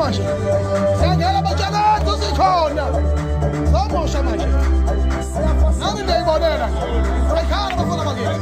manje. Siyangena batshelani usikhona. Somosha manje. Nami ndiyayibonela. Sayikhala bafana bakini.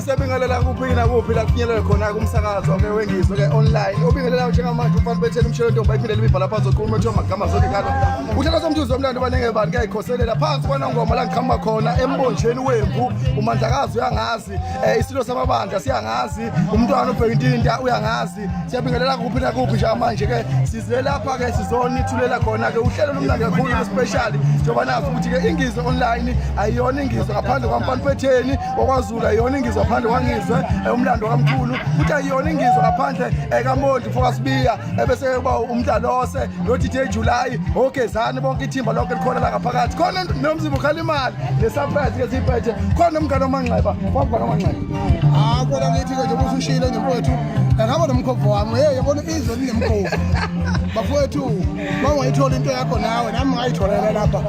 Sebingelela kuphi na kuphi la kufinyelela khona kumsakazo ke wengizo ke online obingelela njengamanje ufanele bethele umshelo bayiphindele ibhala phansi okhuluma ethiwa magama zonke ngalo uhlala somduzo omlando banenge bantu kuyayikhoselela phansi kwana ngoma la ngikhamba khona embonjeni wemvu umandlakazi uyangazi isilo samabandla siyangazi umntwana ubheka intinta uyangazi siyabingelela kuphi na kuphi njengamanje ke sizile lapha ke sizonithulela khona ke uhlelo lomlando kakhulu special njengoba nazi ukuthi ke ingizo online ayiyona ingizo ngaphandle kwaMfaniphetheni okwaZulu ayiyona ingizo ngaphandle kwangizwe umlando kaMkhulu futhi ayiyona ingizo ngaphandle kaMondi Fokasibiya bese kuba umdlalose noDJ July ogezani bonke ithimba lonke likhona la ngaphakathi khona nomzimba ukhalimali nesurprise ke siphethe khona umngane omanxeba kwabona omanxeba kodwa ngithi ke nje usushilo ngemfowethu ngihamba nomkhopho wami yabona izwe linemkhopho bafowethu bangayithola into yakho nawe nami ngayitholela lapha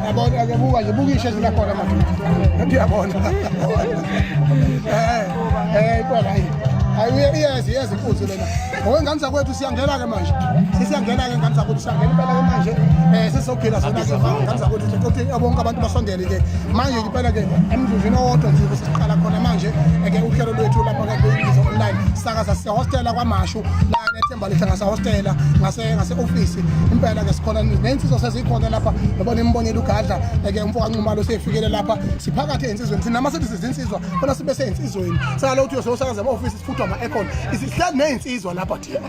yabona ke buka nje bukishe zilakhona manje ngiyabona kodwa hayi Yes, inkunzi lena. Ngani zakwethu siyangena ke manje. Sisiyangena ke ngani zakwethu siyangena impela ke manje. Sizophila sona ke ngani zakwethu ukuthi bonke abantu basondele ke. Manje impela ke emzuzwini owodwa nje besiqala khona manje ke uhlelo lwethu lapha ke kuyizwe online. Sakaza sihostela kwaMashu la neThemba lethe ngase hostela ngase office. Impela ke sikhona nensizwa sezikhona lapha. Yabona imbonela ugadla ke umfoka Nxumalo seyifikele lapha. Siphakathi ensizweni thina masithi sizinsizwa bona sibe sensizweni. Sala uthi uyosakaza ema-office sifuthwa ama-aircon. Isihlala nensizwa lapha thina.